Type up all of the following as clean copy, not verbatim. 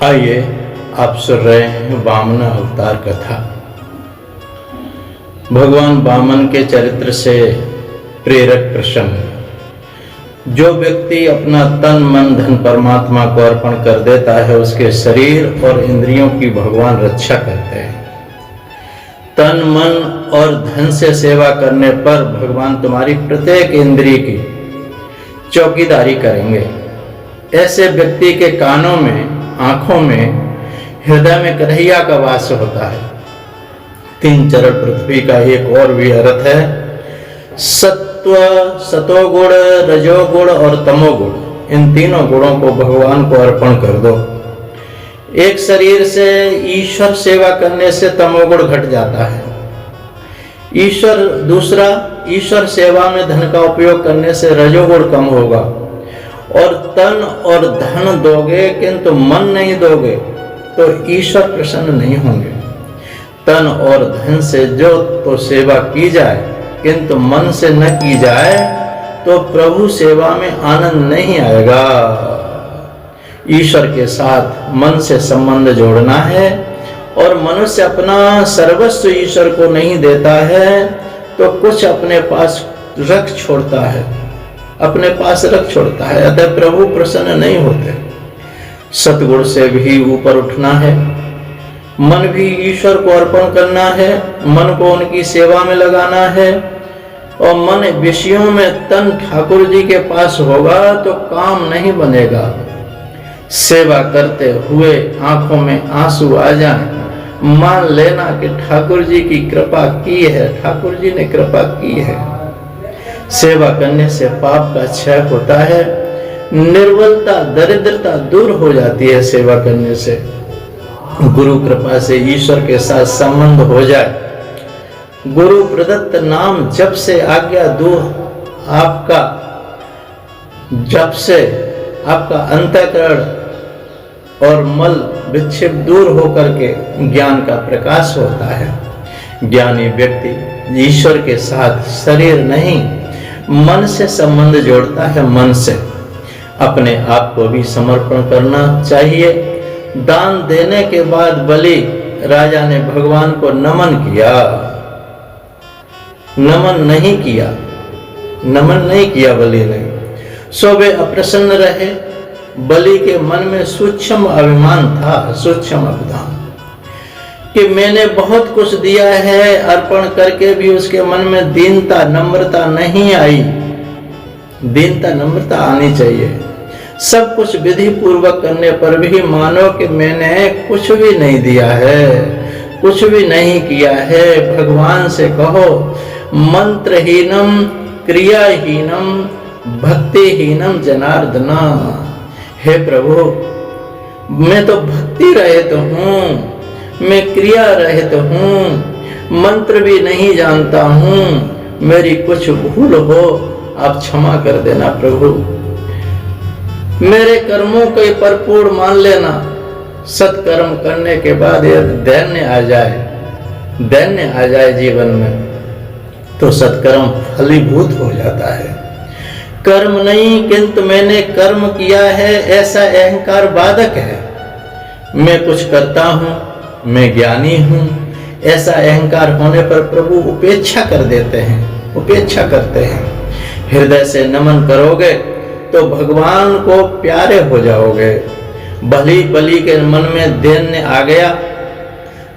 आइए आप सुन रहे हैं वामन अवतार कथा। भगवान वामन के चरित्र से प्रेरक प्रसंग। जो व्यक्ति अपना तन मन धन परमात्मा को अर्पण कर देता है, उसके शरीर और इंद्रियों की भगवान रक्षा करते हैं। तन मन और धन से सेवा करने पर भगवान तुम्हारी प्रत्येक इंद्रिय की चौकीदारी करेंगे। ऐसे व्यक्ति के कानों में, आंखों में, हृदय में कन्हैया का वास होता है। तीन चरण पृथ्वी का एक और भी अर्थ है। सत्व, सतोगुण, रजोगुण और तमोगुण, इन तीनों गुणों को भगवान को अर्पण कर दो। एक शरीर से ईश्वर सेवा करने से तमोगुण घट जाता है। दूसरा, ईश्वर सेवा में धन का उपयोग करने से रजोगुण कम होगा। और तन और धन दोगे किंतु मन नहीं दोगे तो ईश्वर प्रसन्न नहीं होंगे। तन और धन से जो तो सेवा की जाए किंतु मन से न की जाए तो प्रभु सेवा में आनंद नहीं आएगा। ईश्वर के साथ मन से संबंध जोड़ना है। और मनुष्य अपना सर्वस्व ईश्वर को नहीं देता है तो कुछ अपने पास रख छोड़ता है, अतः प्रभु प्रसन्न नहीं होते। सतगुण से भी ऊपर उठना है। मन भी ईश्वर को अर्पण करना है, मन को उनकी सेवा में लगाना है। और मन विषयों में तन ठाकुर जी के पास होगा तो काम नहीं बनेगा। सेवा करते हुए आंखों में आंसू आ जाए, मान लेना कि ठाकुर जी की कृपा की है, ठाकुर जी ने कृपा की है। सेवा करने से पाप का क्षय होता है। निर्बलता, दरिद्रता दूर हो जाती है सेवा करने से। गुरु कृपा से ईश्वर के साथ संबंध हो जाए। गुरु प्रदत्त नाम जप से आज्ञा दो, जप से आपका अंतःकरण और मल विक्षेप दूर होकर के ज्ञान का प्रकाश होता है। ज्ञानी व्यक्ति ईश्वर के साथ शरीर नहीं मन से संबंध जोड़ता है। मन से अपने आप को भी समर्पण करना चाहिए। दान देने के बाद बलि राजा ने भगवान को नमन नहीं किया बलि ने। सो वे अप्रसन्न रहे। बलि के मन में सूक्ष्म अभिमान था, सूक्ष्म अभिमान कि मैंने बहुत कुछ दिया है, अर्पण करके भी उसके मन में दीनता, नम्रता नहीं आई। दीनता, नम्रता आनी चाहिए। सब कुछ विधि पूर्वक करने पर भी मानो कि मैंने कुछ भी नहीं दिया है, कुछ भी नहीं किया है। भगवान से कहो, मंत्रहीनम क्रियाहीनम भक्तिहीनम जनार्दना। हे प्रभु, मैं तो भक्ति रहित हूँ, मैं क्रिया रहित हूँ, मंत्र भी नहीं जानता हूँ। मेरी कुछ भूल हो आप क्षमा कर देना प्रभु। मेरे कर्मों को परिपूर्ण मान लेना। सत्कर्म करने के बाद यदि दैन्य आ जाए जीवन में तो सत्कर्म फलीभूत हो जाता है। कर्म नहीं किंतु मैंने कर्म किया है, ऐसा अहंकार बाधक है। मैं कुछ करता हूँ, मैं ज्ञानी हूँ, ऐसा अहंकार होने पर प्रभु उपेक्षा करते हैं। हृदय से नमन करोगे तो भगवान को प्यारे हो जाओगे। बलि के मन में दैन्य आ गया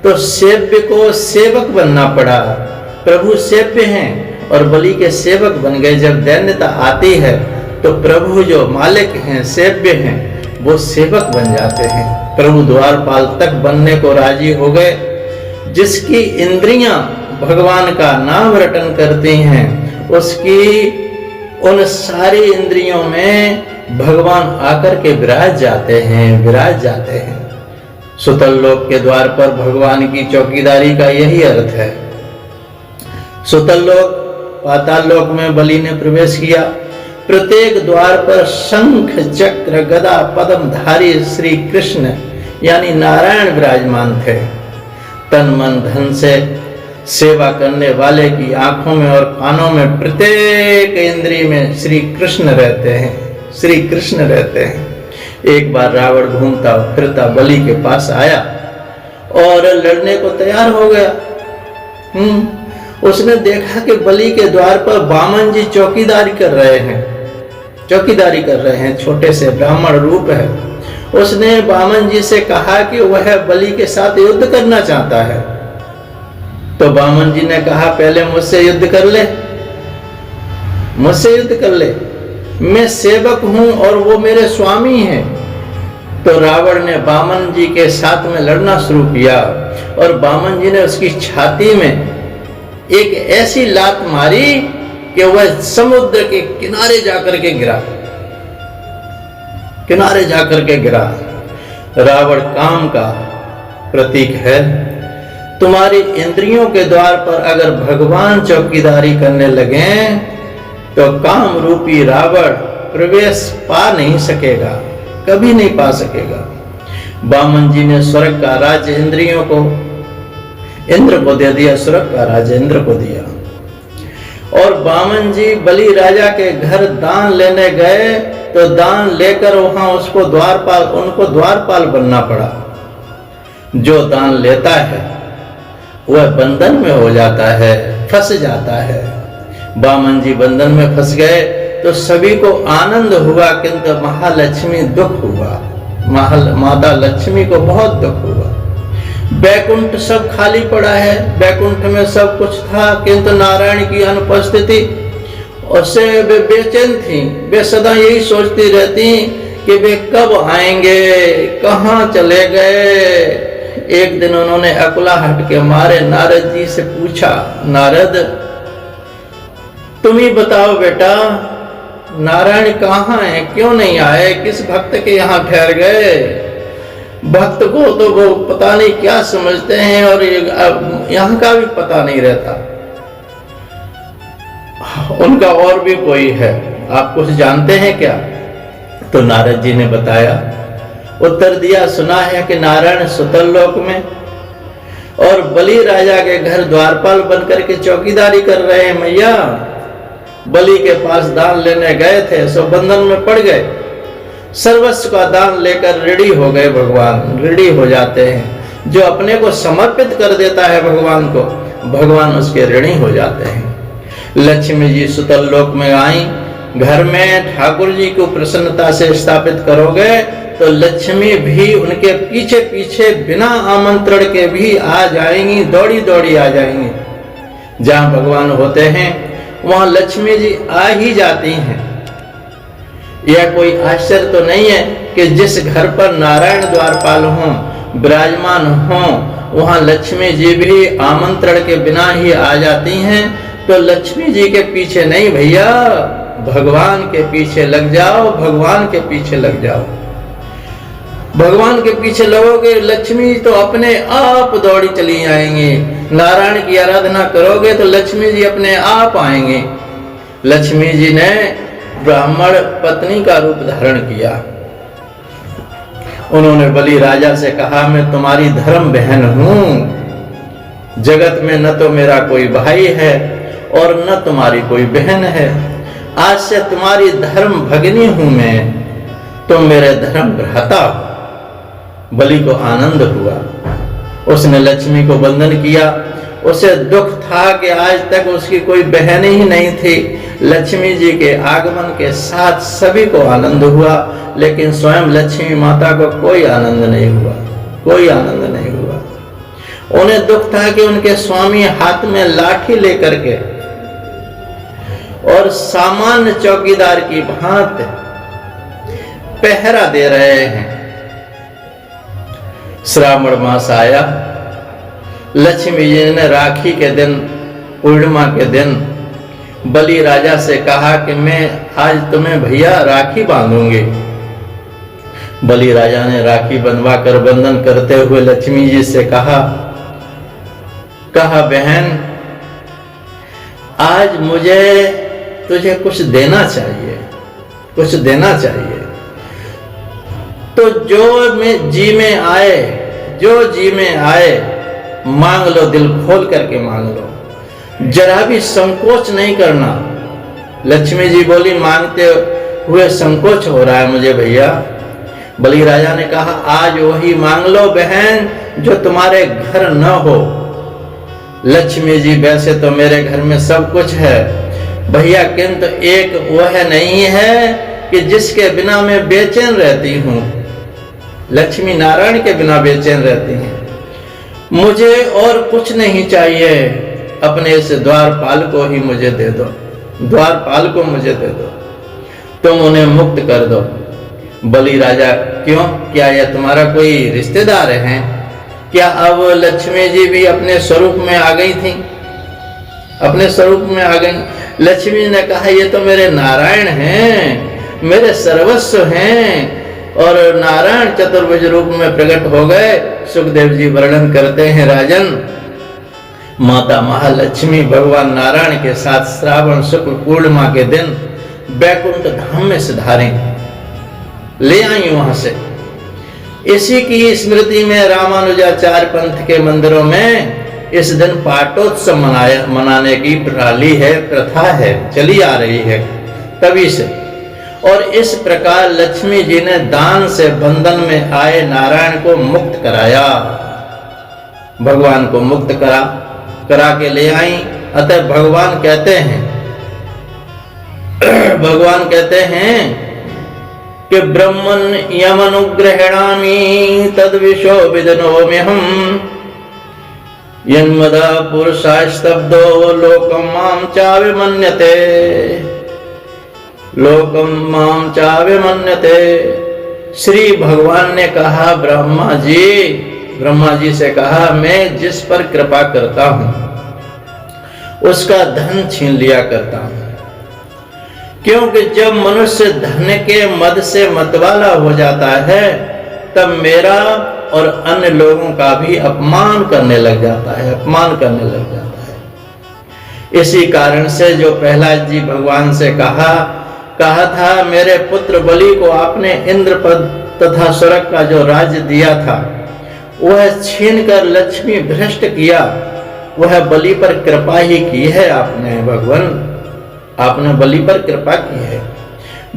तो सेव्य को सेवक बनना पड़ा। प्रभु सेव्य हैं और बलि के सेवक बन गए। जब दैन्यता आती है तो प्रभु जो मालिक हैं, सेव्य हैं, वो सेवक बन जाते हैं। प्रभु द्वारपाल तक बनने को राजी हो गए। जिसकी इंद्रियां भगवान का नाम रटन करती हैं, उसकी उन सारी इंद्रियों में भगवान आकर के विराज जाते हैं। सुतल लोक के द्वार पर भगवान की चौकीदारी का यही अर्थ है। सुतल लोक, पाताल लोक में बलि ने प्रवेश किया। प्रत्येक द्वार पर शंख, चक्र, गदा, पद्मधारी श्री कृष्ण यानी नारायण विराजमान थे। तन मन धन से सेवा करने वाले की आंखों में और कानों में, प्रत्येक इंद्रिय में श्री कृष्ण रहते हैं। एक बार रावण घूमता फिरता बलि के पास आया और लड़ने को तैयार हो गया। उसने देखा कि बलि के द्वार पर वामन जी चौकीदारी कर रहे हैं, छोटे से ब्राह्मण रूप है। उसने वामन जी से कहा कि वह बलि के साथ युद्ध करना चाहता है। तो वामन जी ने कहा पहले मुझसे युद्ध कर ले, मैं सेवक हूं और वो मेरे स्वामी हैं। तो रावण ने वामन जी के साथ में लड़ना शुरू किया और वामन जी ने उसकी छाती में एक ऐसी लात मारी कि वह समुद्र के किनारे जाकर के गिरा। रावण काम का प्रतीक है। तुम्हारी इंद्रियों के द्वार पर अगर भगवान चौकीदारी करने लगे तो काम रूपी रावण प्रवेश पा नहीं सकेगा, कभी नहीं पा सकेगा। वामन जी ने स्वर्ग का राज्य इंद्र को दे दिया, स्वर्ग का राज्य इंद्र को दिया। और वामन जी बलि राजा के घर दान लेने गए तो दान लेकर वहां उनको द्वारपाल बनना पड़ा। जो दान लेता है वह बंधन में हो जाता है, फंस जाता है। वामन जी बंधन में फंस गए तो सभी को आनंद हुआ, किंतु महालक्ष्मी दुख हुआ। माता लक्ष्मी को बहुत दुख हुआ। बैकुंठ सब खाली पड़ा है, बैकुंठ में सब कुछ था, किंतु नारायण की अनुपस्थिति उससे वे बेचैन थी। वे सदा यही सोचती रहती कि वे कब आएंगे, कहाँ चले गए। एक दिन उन्होंने अकुलाहट के मारे नारद जी से पूछा, नारद तुम ही बताओ बेटा, नारायण कहाँ है, क्यों नहीं आए, किस भक्त के यहाँ ठहर गए। भक्त को तो वो पता नहीं क्या समझते हैं और यहाँ का भी पता नहीं रहता, उनका और भी कोई है, आप कुछ जानते हैं क्या। तो नारद जी ने बताया, उत्तर दिया, सुना है कि नारायण सुतल लोक में और बलि राजा के घर द्वारपाल बनकर के चौकीदारी कर रहे हैं। मैया बलि के पास दान लेने गए थे, सो बंधन में पड़ गए। सर्वस्व का दान लेकर ऋणी हो गए। भगवान ऋणी हो जाते हैं। जो अपने को समर्पित कर देता है भगवान को, भगवान उसके ऋणी हो जाते हैं। लक्ष्मी जी सुतल लोक में आई। घर में ठाकुर जी को प्रसन्नता से स्थापित करोगे तो लक्ष्मी भी उनके पीछे पीछे बिना आमंत्रण के भी आ जाएंगी, दौड़ी दौड़ी आ जाएंगी। जहां भगवान होते हैं वहां लक्ष्मी जी आ ही जाती हैं। यह कोई आश्चर्य तो नहीं है कि जिस घर पर नारायण द्वारपाल हों, विराजमान हों, वहां लक्ष्मी जी भी आमंत्रण के बिना ही आ जाती हैं। तो लक्ष्मी जी के पीछे नहीं भैया, भगवान के पीछे लग जाओ, भगवान के पीछे लग जाओ। भगवान के पीछे लगोगे, लक्ष्मी तो अपने आप दौड़ी चली आएंगी। नारायण की आराधना करोगे तो लक्ष्मी जी अपने आप आएंगे। लक्ष्मी जी ने ब्राह्मण पत्नी का रूप धारण किया। उन्होंने बलि राजा से कहा, मैं तुम्हारी धर्म बहन हूं। जगत में न तो मेरा कोई भाई है और न तुम्हारी कोई बहन है। आज से तुम्हारी धर्म भगिनी हूं मैं, तुम मेरे धर्म भ्राता हो। बलि को आनंद हुआ। उसने लक्ष्मी को वंदन किया। उसे दुख था कि आज तक उसकी कोई बहन ही नहीं थी। लक्ष्मी जी के आगमन के साथ सभी को आनंद हुआ, लेकिन स्वयं लक्ष्मी माता को कोई आनंद नहीं हुआ, कोई आनंद नहीं हुआ। उन्हें दुख था कि उनके स्वामी हाथ में लाठी लेकर के और सामान्य चौकीदार की भांति पहरा दे रहे हैं। श्रावण मास आया। लक्ष्मी जी ने राखी के दिन, पूर्णिमा के दिन बलि राजा से कहा कि मैं आज तुम्हें भैया राखी बांधूंगी। बलि राजा ने राखी बंधवा कर बंधन करते हुए लक्ष्मी जी से कहा, बहन आज मुझे तुझे कुछ देना चाहिए, कुछ देना चाहिए। तो जो जी में आए मांग लो, दिल खोल करके मांग लो, जरा भी संकोच नहीं करना। लक्ष्मी जी बोली, मांगते हुए संकोच हो रहा है मुझे भैया, बलि राजा ने कहा, आज वही मांग लो बहन जो तुम्हारे घर न हो। लक्ष्मी जी, वैसे तो मेरे घर में सब कुछ है भैया, किंतु एक वह नहीं है कि जिसके बिना मैं बेचैन रहती हूँ। लक्ष्मी नारायण के बिना बेचैन रहती हैं। मुझे और कुछ नहीं चाहिए, अपने इस द्वारपाल को ही मुझे दे दो, द्वारपाल को मुझे दे दो, तुम उन्हें मुक्त कर दो। बलि राजा, क्यों, क्या यह तुम्हारा कोई रिश्तेदार है? क्या अब लक्ष्मी जी भी अपने स्वरूप में आ गई थी? अपने स्वरूप में आ गई। लक्ष्मी ने कहा, ये तो मेरे नारायण हैं, मेरे सर्वस्व हैं, और नारायण चतुर्भुज रूप में प्रकट हो गए। सुखदेव जी वर्णन करते हैं, राजन, माता महालक्ष्मी भगवान नारायण के साथ श्रावण शुक्ल पूर्णिमा के दिन बैकुंठ धाम में सिधारी ले आई वहां से। इसी की स्मृति में रामानुजाचार्य पंथ के मंदिरों में इस दिन पाटोत्सव मनाने की प्रणाली है, प्रथा है, चली आ रही है तभी से। और इस प्रकार लक्ष्मी जी ने दान से बंधन में आए नारायण को मुक्त कराया, भगवान को मुक्त करा के ले आई। अतः भगवान कहते हैं कि ब्रह्मन् यमनुग्रहेणामि तद्विशो विदनोम्यहम् यन्मदा पुरुषास्तब्धो लोकं मां चाविमन्यते, लोकं मां चाविमन्यते। श्री भगवान ने कहा, ब्रह्मा जी से कहा, मैं जिस पर कृपा करता हूं उसका धन छीन लिया करता हूं, क्योंकि जब मनुष्य धन के मद से मतवाला हो जाता है तब मेरा और अन्य लोगों का भी अपमान करने लग जाता है, इसी कारण से जो प्रहलाद जी भगवान से कहा था, मेरे पुत्र बलि को आपने इंद्रपद तथा स्वर्ग का जो राज्य दिया था वह छीनकर लक्ष्मी भ्रष्ट किया, वह बलि पर कृपा ही की है आपने भगवान, आपने बलि पर कृपा की है।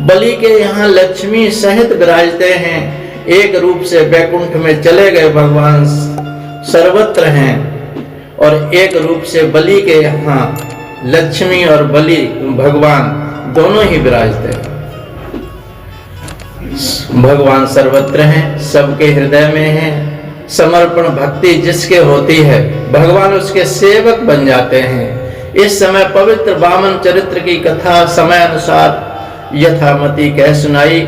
बलि के यहाँ लक्ष्मी सहित विराजते हैं, एक रूप से बैकुंठ में चले गए भगवान सर्वत्र हैं, और एक रूप से बलि के यहाँ लक्ष्मी और बलि भगवान दोनों ही विराजते हैं। भगवान सर्वत्र हैं, सबके हृदय में हैं। समर्पण भक्ति जिसके होती है भगवान उसके सेवक बन जाते हैं। इस समय पवित्र वामन चरित्र की कथा समय अनुसार यथामति कह सुनाई।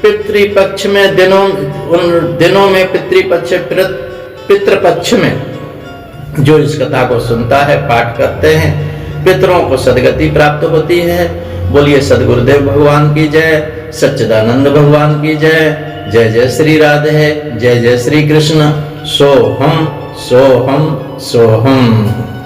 पितृपक्ष में उन दिनों में पितृपक्ष में जो इस कथा को सुनता है, पाठ करते हैं, पितरों को सदगति प्राप्त होती है। बोलिए सदगुरुदेव भगवान की जय, सच्चिदानंद भगवान की जय। जय जय श्री राधे, जय जय श्री कृष्ण। सोहम सोहम सोहम।